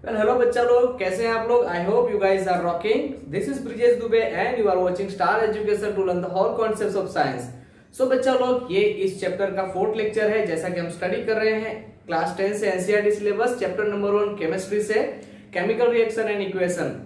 Hello बच्चा लोग, कैसे हैं आप लोग। I hope you guys are rocking. This is Brijesh Dubey and you are watching Star Education to learn the whole concepts of science. So बच्चा लोग, ये इस चैप्टर का 4th लेक्चर है। जैसा कि हम स्टडी कर रहे हैं क्लास 10 से NCERT syllabus, chapter number 1 chemistry से केमिकल रिएक्शन एंड इक्वेशन।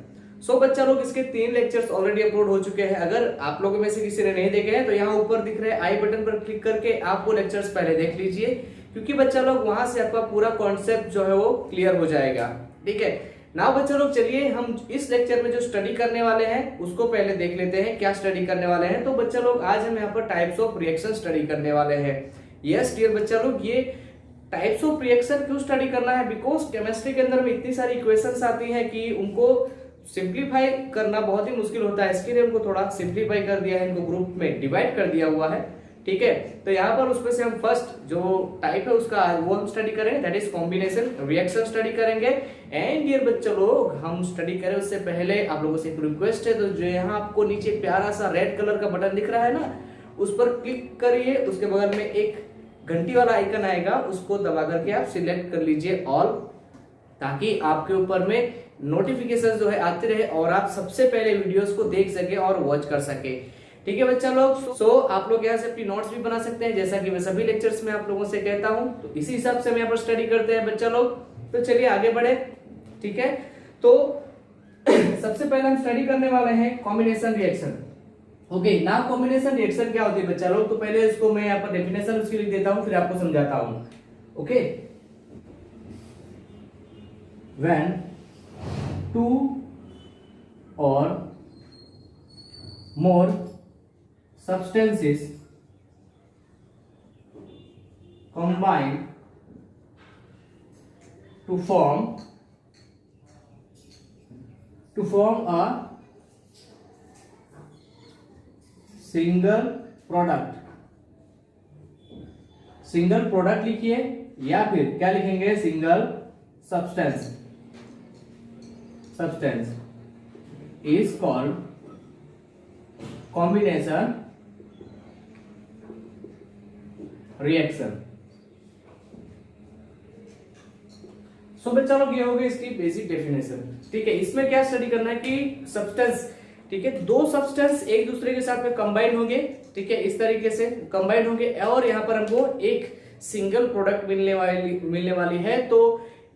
सो बच्चा लोग, इसके 3 लेक्चर्स ऑलरेडी अपलोड हो चुके हैं। अगर आप लोगों में से किसी ने नहीं देखे हैं तो यहाँ ऊपर दिख रहे आई बटन पर क्लिक करके आप वो लेक्चर्स पहले देख लीजिए, क्योंकि बच्चा लोग वहां से आपका पूरा कॉन्सेप्ट जो है वो क्लियर हो जाएगा। ठीक है ना बच्चा लोग, चलिए हम इस लेक्चर में जो स्टडी करने वाले हैं उसको पहले देख लेते हैं। क्या स्टडी करने वाले हैं तो बच्चा लोग, आज हम यहाँ पर टाइप्स ऑफ रिएक्शन स्टडी करने वाले हैं। यस डियर बच्चा लोग, ये टाइप्स ऑफ रिएक्शन क्यों स्टडी करना है, बिकॉज केमिस्ट्री के अंदर में इतनी सारी इक्वेशंस आती हैं कि उनको सिंप्लीफाई करना बहुत ही मुश्किल होता है। इसके लिए उनको थोड़ा सिंप्लीफाई कर दिया है, इनको ग्रुप में डिवाइड कर दिया हुआ है। ठीक है, तो यहाँ पर उसमें से हम फर्स्ट जो टाइप है उसका वो हम स्टडी करें, that is combination reaction study करेंगे। एंड डियर बच्चों लोग, हम स्टडी करें उससे पहले आप लोगों से एक रिक्वेस्ट है, तो जो यहाँ आपको नीचे प्यारा सा रेड कलर का बटन दिख रहा है ना, उस पर क्लिक करिए। उसके बगल में एक घंटी वाला आइकन आएगा, उसको दबा करके आप सिलेक्ट कर लीजिए ऑल, ताकि आपके ऊपर में नोटिफिकेशन जो है आते रहे और आप सबसे पहले वीडियोस को देख सके और वॉच कर सके। ठीक है बच्चा लोग, सो आप लोग यहाँ से अपनी नोट्स भी बना सकते हैं, जैसा कि मैं सभी लेक्चर्स में आप लोगों से कहता हूं। तो इसी हिसाब से हम यहाँ पर स्टडी करते हैं बच्चा लोग। तो चलिए आगे बढ़े। ठीक है, तो सबसे पहले हम स्टडी करने वाले हैं कॉम्बिनेशन रिएक्शन। ओके ना, कॉम्बिनेशन रिएक्शन क्या होती है बच्चा लोग, तो पहले इसको मैं यहाँ पर डेफिनेशन उसकी लिख देता हूँ, फिर आपको समझाता हूँ। Okay, when two or more substances combine to form a single product लिखिए, या फिर क्या लिखेंगे, single substance is called combination reaction। सो बच्चा लोग, ये हो गई इसकी बेसिक डेफिनेशन। ठीक है, इसमें क्या स्टडी करना है कि सब्सटेंस, ठीक है, दो सब्सटेंस एक दूसरे के साथ में कंबाइन होंगे। ठीक है, इस तरीके से कंबाइन होंगे और यहाँ पर हमको एक सिंगल प्रोडक्ट मिलने वाली है। तो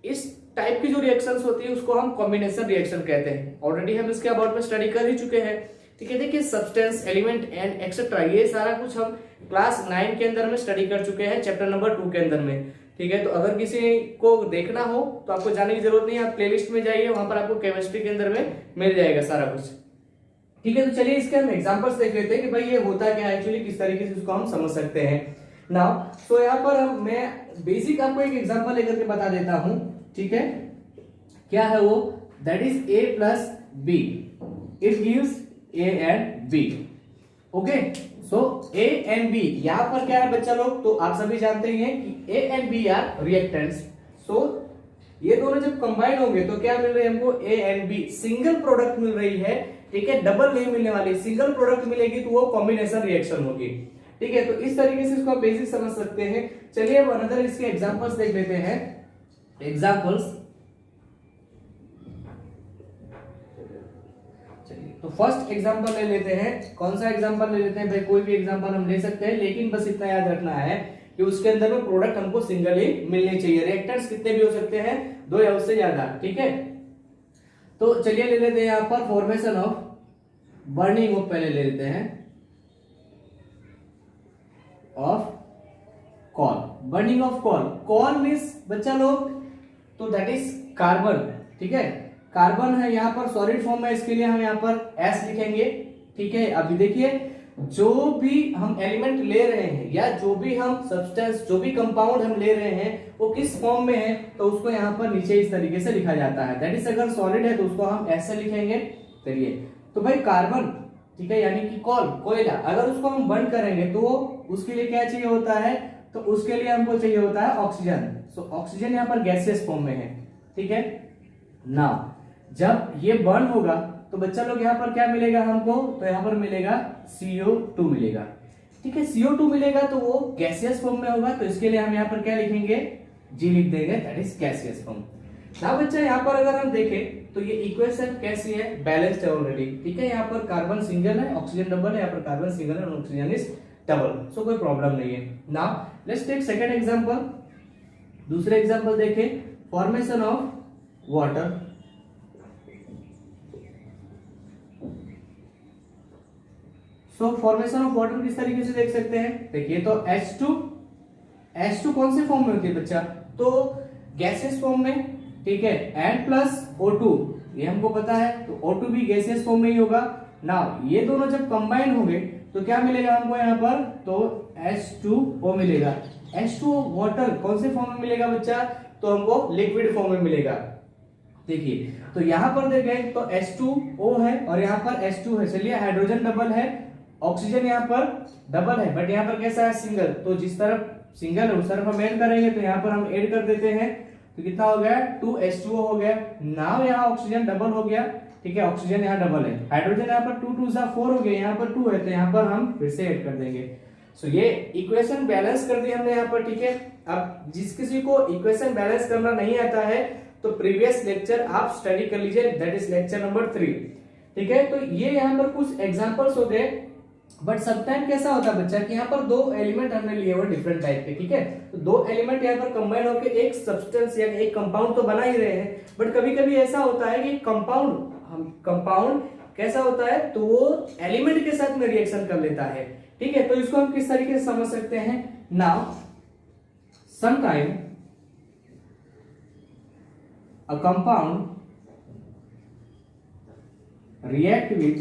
इस टाइप की जो रिएक्शंस होती है उसको हम कॉम्बिनेशन रिएक्शन कहते हैं। ऑलरेडी हम इसके अबाउट में स्टडी कर ही चुके हैं। ठीक है, देखिए सब्सटेंस, एलिमेंट एंड एक्सेट्रा, ये सारा कुछ हम क्लास 9 के अंदर में स्टडी कर चुके हैं, चैप्टर नंबर 2 के अंदर में। ठीक है, तो अगर किसी को देखना हो तो आपको जाने की जरूरत नहीं है, आप प्लेलिस्ट में जाइए, वहां पर आपको केमिस्ट्री के अंदर में मिल जाएगा सारा कुछ। ठीक है, तो चलिए इसके हम एग्जाम्पल्स देख लेते हैं कि भाई ये होता क्या है एक्चुअली, किस तरीके से इसको हम समझ सकते हैं। नाउ सो यहाँ पर मैं बेसिक आपको एक एग्जाम्पल लेकर के बता देता हूं। ठीक है, क्या है वो, that is a plus b, it gives a and b। Okay, so a and b, यहां पर क्या है बच्चा लोग, तो आप सभी जानते ही हैं कि a and b are reactants. So ये दोनों जब कंबाइन होंगे तो क्या मिल रही है हमको, a and b, single product मिल रही है। ठीक है, डबल नहीं मिलने वाली, सिंगल प्रोडक्ट मिलेगी तो वो कॉम्बिनेशन रिएक्शन होगी। ठीक है, तो इस तरीके से इसको आप बेसिक समझ सकते हैं। चलिए अब अनदर इसके एग्जांपल्स देख लेते हैं। एग्जांपल्स, तो फर्स्ट एग्जांपल ले लेते हैं। कौन सा एग्जांपल ले लेते हैं भाई, कोई भी एग्जांपल हम ले सकते हैं, लेकिन बस इतना याद रखना है कि उसके अंदर में प्रोडक्ट हमको सिंगल ही मिलने चाहिए। रिएक्टेंट्स कितने भी हो सकते हैं, 2 या उससे ज्यादा। ठीक है, तो चलिए ले लेते हैं यहां पर फॉर्मेशन ऑफ बर्निंग ऑफ, पहले ले लेते हैं of call. Burning of call, call means बच्चा लोग, तो दैट इज कार्बन। ठीक है, कार्बन है यहाँ पर सॉलिड फॉर्म में, इसके लिए हम यहाँ पर S लिखेंगे। ठीक है, अभी देखिए जो भी हम एलिमेंट ले रहे हैं या जो भी हम सब्सटेंस, जो भी कंपाउंड हम ले रहे हैं वो किस फॉर्म में है, तो उसको यहाँ पर नीचे इस तरीके से लिखा जाता है। दैट इज, अगर सॉलिड है तो उसको हम S से लिखेंगे। चलिए, तो भाई कार्बन, ठीक है, यानी कि कोयला, अगर उसको हम बर्न करेंगे तो उसके लिए क्या चाहिए होता है, तो उसके लिए हमको चाहिए होता है ऑक्सीजन। सो ऑक्सीजन यहाँ पर गैसियस फॉर्म में है। ठीक है ना, जब ये बर्न होगा तो बच्चा लोग यहाँ पर क्या मिलेगा हमको, तो यहाँ पर मिलेगा CO2 मिलेगा। ठीक है, CO2 मिलेगा तो वो गैसियस फॉर्म में होगा, तो इसके लिए हम यहाँ पर क्या लिखेंगे, G लिख देंगे, दैट इज गैसियस फॉर्म। ना बच्चा यहाँ पर अगर हम देखें तो ये इक्वेशन कैसी है, बैलेंस्ड है ऑलरेडी, ठीक है। यहाँ पर कार्बन सिंगल है, ऑक्सीजन डबल है, यहाँ पर कार्बन सिंगल है, ऑक्सीजन इज डबल, सो कोई प्रॉब्लम नहीं है। Now let's take second example. दूसरे एग्जांपल देखें, formation of water. So formation of water किस तरीके से देख सकते हैं, देखिए तो H2 कौन से फॉर्म में होती है बच्चा, तो गैसियस फॉर्म में, ठीक है, एंड प्लस O2 ये हमको पता है, तो O2 भी गैसियस फॉर्म में ही होगा। नाउ ये दोनों जब कंबाइन होंगे तो क्या मिलेगा हमको यहाँ पर, तो H2O मिलेगा। H2O वाटर कौन से फॉर्म में मिलेगा बच्चा, तो हमको लिक्विड फॉर्म में मिलेगा। देखिए तो यहाँ पर देखें तो H2O है और यहाँ पर H2 है, चलिए हाइड्रोजन डबल है, ऑक्सीजन यहाँ पर डबल है, बट यहाँ पर कैसा है, सिंगल, तो जिस तरफ सिंगल है उस तरफ हम ऐड करेंगे, तो यहाँ पर हम ऐड कर देते हैं, तो कितना हो गया, 2H2O हो गया। नाउ यहाँ ऑक्सीजन डबल हो गया, ठीक है, ऑक्सीजन यहाँ डबल है, हाइड्रोजन यहाँ पर 2 2 4 हो गया, यहाँ पर 2 है, तो यहाँ पर हम फिर से ऐड कर देंगे। सो ये इक्वेशन बैलेंस कर दी हमने यहाँ पर, ठीक है। अब जिस किसी को इक्वेशन बैलेंस करना नहीं आता है तो प्रीवियस लेक्चर आप स्टडी कर लीजिए, दैट इज लेक्चर नंबर 3, ठीक है। तो ये यहाँ पर कुछ एग्जांपल्स हो गए, बट समटाइम कैसा होता है बच्चा कि यहाँ पर दो एलिमेंट हमने लिए हुए डिफरेंट टाइप के, ठीक है, तो दो एलिमेंट यहाँ पर कंबाइन होकर एक सब्सटेंस या एक कंपाउंड तो बना ही रहे हैं, बट कभी कभी ऐसा होता है कि कंपाउंड कैसा होता है, तो वो एलिमेंट के साथ में रिएक्शन कर लेता है, ठीक है। तो इसको हम किस तरीके से समझ सकते हैं, now sometime a compound react with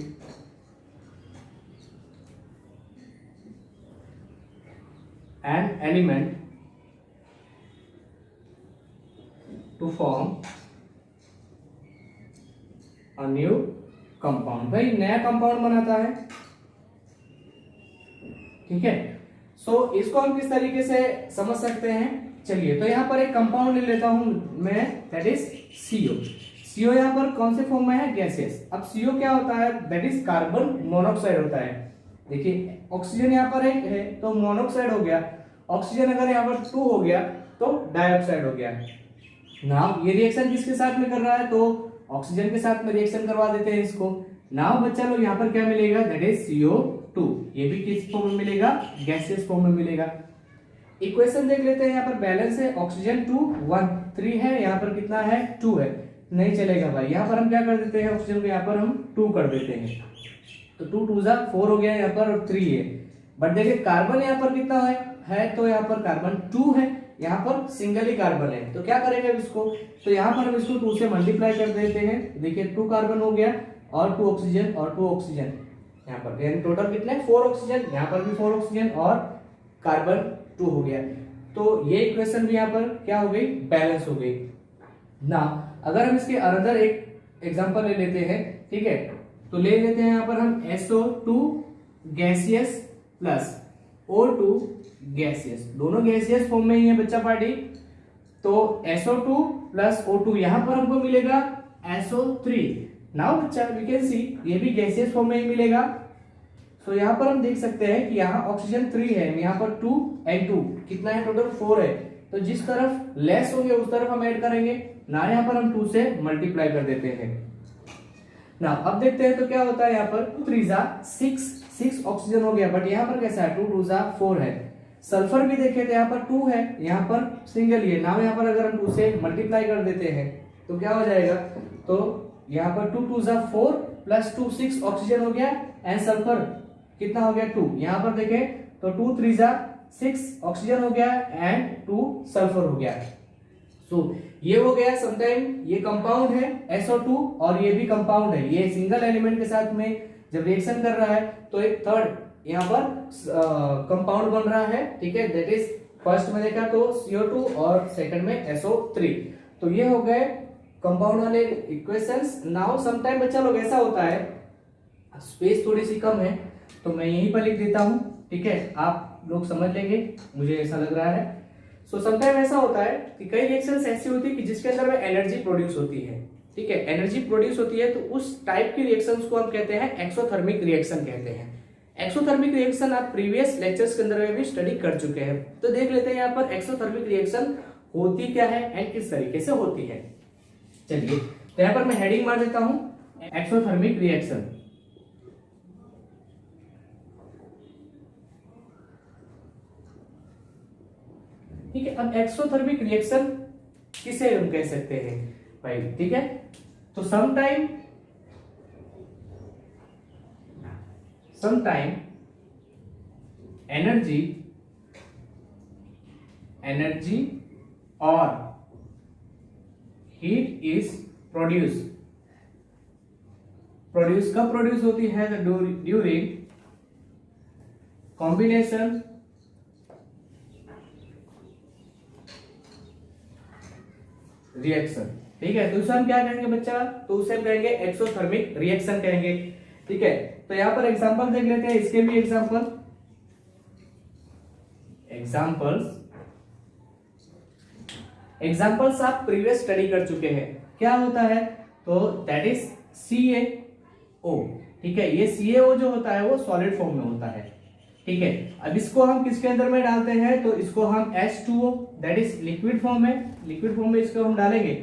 an element to form a new compound। भाई नया कंपाउंड बनाता है, ठीक है। सो इसको हम किस तरीके से समझ सकते हैं, चलिए तो यहाँ पर एक कंपाउंड ले लेता हूं मैं, दैट इज CO यहाँ पर कौन से फॉर्म में है, गैसियस। अब CO क्या होता है, दैट इज कार्बन मोनोऑक्साइड होता है। देखिए ऑक्सीजन यहाँ पर एक है तो मोनोऑक्साइड हो गया, ऑक्सीजन अगर यहाँ पर 2 हो गया तो डाइऑक्साइड हो गया। नाउ ये रिएक्शन किसके साथ में कर रहा है, तो ऑक्सीजन के साथ में रिएक्शन करवा देते हैं इसको। नाउ बच्चा लोग यहाँ पर क्या मिलेगा, दैट इज CO2, ये भी किस फॉर्म में मिलेगा, गैसियस फॉर्म में मिलेगा। इक्वेशन देख लेते हैं, यहाँ पर बैलेंस है, ऑक्सीजन 2 1 3 है, यहाँ पर कितना है 2 है, नहीं चलेगा भाई, यहाँ पर हम क्या कर देते हैं, ऑक्सीजन को यहाँ पर हम 2 कर देते हैं, तो 2 2 4 हो गया यहाँ पर और 3 है। बट देखिए कार्बन यहाँ पर कितना है तो यहाँ पर कार्बन 2 है, यहाँ पर सिंगल ही कार्बन है, तो क्या करेंगे अब इसको, तो यहाँ पर हम इसको 2 से मल्टीप्लाई कर देते हैं। देखिए 2 कार्बन हो गया और 2 ऑक्सीजन और 2 ऑक्सीजन, यहाँ पर टोटल कितने 4 ऑक्सीजन, यहाँ पर भी 4 ऑक्सीजन और कार्बन 2 हो गया। तो ये इक्वेशन भी यहाँ पर क्या हो गई, बैलेंस हो गई ना। अगर हम इसके अनदर एक एग्जांपल ले लेते हैं, ठीक है, तो ले लेते हैं यहाँ पर हम SO2 gaseous plus O2 gaseous, दोनों गैसियस फॉर्म में ही है बच्चा पार्टी। तो SO2 प्लस O2 यहाँ पर हमको मिलेगा SO3। नाउ बच्चा वी कैन सी ये भी गैसियस फॉर्म में ही मिलेगा। तो यहाँ पर हम देख सकते हैं कि यहाँ ऑक्सीजन 3 है, यहाँ पर 2 and 2 कितना है, टोटल 4 है, तो जिस तरफ लेस हो गया उस तरफ हम ऐड करेंगे ना, यहाँ पर हम 2 से मल्टीप्लाई कर देते हैं ना। अब देखते हैं तो क्या होता है, यहाँ पर 2 3 6 ऑक्सीजन हो गया, बट यहाँ पर कैसा है 2 2 4 है। सल्फर भी देखे तो यहाँ पर 2 है, यहाँ पर सिंगल ही है ना, यहाँ पर अगर हम 2 से मल्टीप्लाई कर देते हैं तो क्या हो जाएगा, तो यहाँ पर 2 2 4 प्लस 2 6 ऑक्सीजन हो गया एंड सल्फर कितना हो गया 2, यहाँ पर देखें तो 2 3 6 ऑक्सीजन हो गया एंड 2 सल्फर हो गया। सो ये हो गया, समटाइम ये कंपाउंड है SO2 और ये भी कंपाउंड है, ये सिंगल एलिमेंट के साथ में जब रिएक्शन कर रहा है तो एक थर्ड यहाँ पर कंपाउंड बन रहा है, ठीक है, दैट इज फर्स्ट में देखा तो CO2 और सेकंड में SO3। तो ये हो गए कंपाउंड वाले इक्वेशंस। नाउ समटाइम बच्चा लोग ऐसा होता है, स्पेस थोड़ी सी कम है तो मैं यहीं पर लिख देता हूं, ठीक है, आप लोग समझ लेंगे, मुझे ऐसा लग रहा है। सो समटाइम ऐसा होता है कि कई रिएक्शंस ऐसी होती है कि जिसके अंदर में एनर्जी प्रोड्यूस होती है, ठीक है, एनर्जी प्रोड्यूस होती है, तो उस टाइप की रिएक्शंस को हम कहते हैं एक्सोथर्मिक रिएक्शन कहते हैं। एक्सोथर्मिक रिएक्शन आप प्रीवियस लेक्चर्स के अंदर में भी स्टडी कर चुके हैं, तो देख लेते हैं यहाँ पर एक्सोथर्मिक रिएक्शन होती क्या है एंड किस तरीके से होती है। चलिए तो यहाँ पर मैं हेडिंग मार देता हूं एक्सोथर्मिक रिएक्शन। ठीक है, अब एक्सोथर्मिक रिएक्शन किसे हम कह सकते हैं भाई? ठीक है, तो समटाइम एनर्जी और हीट इज प्रोड्यूस कब प्रोड्यूस होती है? During combination reaction. ठीक है, तो उसे हम क्या कहेंगे बच्चा? तो उसे हम कहेंगे एक्सोथर्मिक रिएक्शन कहेंगे। ठीक है, तो यहां पर एग्जांपल देख लेते हैं, इसके भी एग्जांपल्स आप प्रीवियस स्टडी कर चुके हैं। क्या होता है? तो दैट इज CaO। ठीक है, ये CaO जो होता है वो सॉलिड फॉर्म में होता है। ठीक है, अब इसको हम किसके अंदर में डालते हैं? तो इसको हम H2O that is liquid form में इसको हम डालेंगे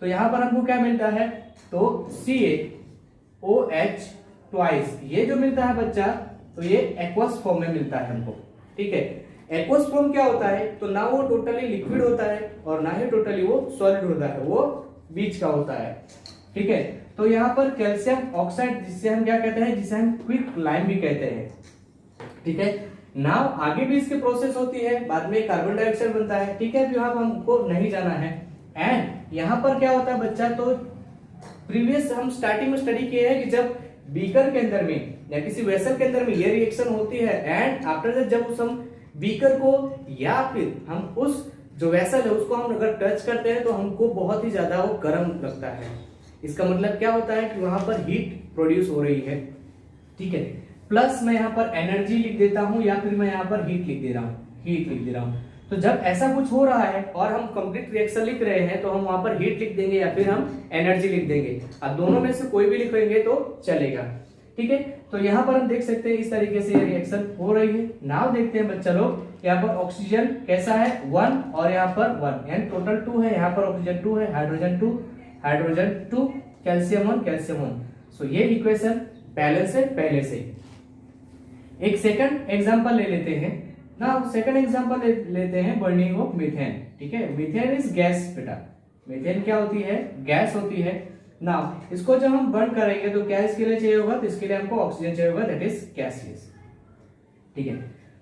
तो यहां पर हमको क्या मिलता है? तो CaOH ट्वाइस, ये जो मिलता है बच्चा, तो ये एक्वस फॉर्म में मिलता है हमको। ठीक है, एक्वस फॉर्म क्या होता है? तो ना वो टोटली लिक्विड होता है और ना ही टोटली वो सॉलिड होता है, वो बीच का होता है। ठीक है, तो यहाँ पर कैल्शियम ऑक्साइड, जिससे हम क्या कहते हैं? जिसे हम क्विक लाइम भी कहते हैं। ठीक है, नाउ आगे भी इसकी प्रोसेस होती है, बाद में कार्बन डाइऑक्साइड बनता है। ठीक है, यहाँ हमको नहीं जाना है। एंड यहाँ पर क्या होता है बच्चा? तो प्रीवियस हम स्टार्टिंग में स्टडी किए हैं कि जब बीकर के अंदर में या किसी वेसल के अंदर में ये रिएक्शन होती है, एंड आफ्टर दैट जब उस हम बीकर को या फिर हम उस जो वेसल है उसको हम अगर टच करते हैं तो हमको बहुत ही ज्यादा वो गर्म लगता है। इसका मतलब क्या होता है कि वहां पर हीट प्रोड्यूस हो रही है। ठीक है, प्लस मैं यहाँ पर एनर्जी लिख देता हूं या फिर मैं यहाँ पर हीट लिख दे रहा हूं। तो जब ऐसा कुछ हो रहा है और हम कंप्लीट रिएक्शन लिख रहे हैं तो हम वहां पर हीट लिख देंगे या फिर हम एनर्जी लिख देंगे। अब दोनों में से कोई भी लिखेंगे तो चलेगा। ठीक है, तो यहाँ पर हम देख सकते हैं इस तरीके से ये रिएक्शन हो रही है। नाउ देखते हैं बच्चा लोग, यहाँ पर ऑक्सीजन कैसा है? 1 और यहाँ पर 1, यानी टोटल 2 है। यहाँ पर ऑक्सीजन 2 है, हाइड्रोजन 2, कैल्शियम 1। सो ये इक्वेशन बैलेंस है पहले से। एक सेकंड एग्जांपल ले लेते हैं ना, सेकंड एग्जांपल लेते हैं बर्निंग ऑफ मीथेन। ठीक है, मीथेन इज गैस बेटा। मीथेन क्या होती है? गैस होती है ना। इसको जब हम बर्न करेंगे तो क्या इसके लिए चाहिए होगा? तो इसके लिए हमको ऑक्सीजन चाहिए होगा, दैट इज गैसियस। ठीक है,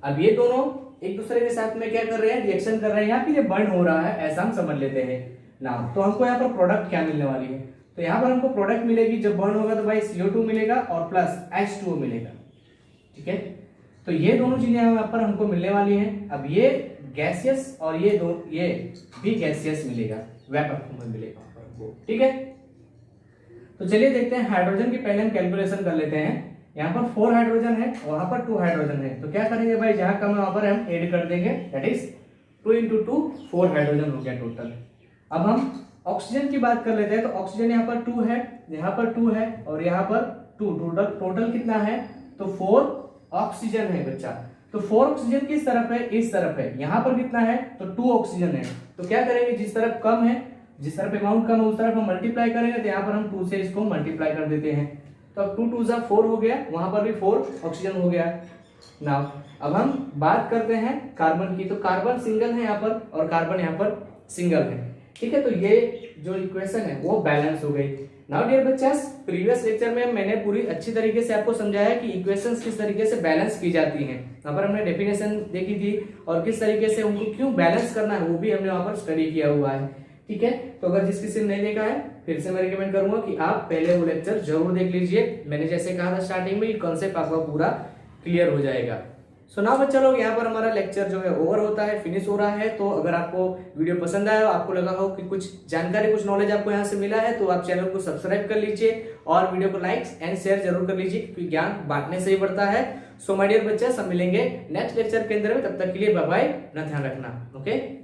अब ये दोनों एक दूसरे के साथ में क्या कर रहे हैं? रिएक्शन कर रहे हैं या फिर ये बर्न हो रहा है, ऐसा हम समझ लेते हैं ना। तो हमको यहाँ पर प्रोडक्ट क्या मिलने वाली है? तो यहाँ पर हमको प्रोडक्ट मिलेगी, जब बर्न होगा तो भाई CO2 मिलेगा और प्लस H2O मिलेगा। ठीक है, तो ये दोनों चीजें यहाँ पर हमको मिलने वाली हैं। अब ये गैसियस और ये भी गैसियस मिलेगा, वेपर फॉर्म में मिलेगा हमको। ठीक है, तो चलिए देखते हैं हाइड्रोजन की पहले हम कैलकुलेशन कर लेते हैं। यहाँ पर 4 हाइड्रोजन है, वहां पर 2 हाइड्रोजन है, तो क्या करेंगे भाई? जहां कम है वहां पर हम ऐड कर देंगे, दैट इज 2 × 2 4 हाइड्रोजन हो गया टोटल। अब हम ऑक्सीजन की बात कर लेते हैं, तो ऑक्सीजन यहाँ पर 2 है, यहाँ पर 2 है और यहाँ पर 2, टोटल कितना है? तो 4 ऑक्सीजन है बच्चा। तो 4 ऑक्सीजन किस तरफ है? इस तरफ है। यहाँ पर कितना है? तो 2 ऑक्सीजन है। तो क्या करेंगे? जिस तरफ कम है, जिस तरफ अमाउंट कम है उस तरफ हम मल्टीप्लाई करेंगे, तो यहाँ पर हम 2 से इसको मल्टीप्लाई कर देते हैं। तो अब 2 × 2 = 4 हो गया, वहां पर भी 4 ऑक्सीजन हो गया। नाउ अब हम बात करते हैं कार्बन की। तो कार्बन सिंगल है यहाँ पर और कार्बन यहाँ पर सिंगल है। ठीक है, तो ये जो इक्वेशन है वो बैलेंस हो गई। नाउ डियर बच्चास, प्रीवियस लेक्चर में मैंने पूरी अच्छी तरीके से आपको समझाया कि इक्वेशंस किस तरीके से बैलेंस की जाती हैं। यहाँ पर हमने डेफिनेशन देखी थी और किस तरीके से उनको क्यों बैलेंस करना है वो भी हमने वहां पर स्टडी किया हुआ है। ठीक है, तो अगर जिस किसी ने नहीं देखा है, फिर से मैं रिकमेंड करूंगा कि आप पहले वो लेक्चर जरूर देख लीजिए। मैंने जैसे कहा था स्टार्टिंग में, ये कॉन्सेप्ट आपका पूरा क्लियर हो जाएगा। सो नाउ बच्चा लोग, यहाँ पर हमारा लेक्चर जो है ओवर होता है, फिनिश हो रहा है। तो अगर आपको वीडियो पसंद आया, आपको लगा हो कि कुछ जानकारी, कुछ नॉलेज आपको यहाँ से मिला है, तो आप चैनल को सब्सक्राइब कर लीजिए और वीडियो को लाइक एंड शेयर जरूर कर लीजिए, क्योंकि ज्ञान बांटने से ही बढ़ता है। सो माय डियर बच्चा, सब मिलेंगे नेक्स्ट लेक्चर के अंदर में। तब तक के लिए बाय बाय, अपना ध्यान रखना। ओके।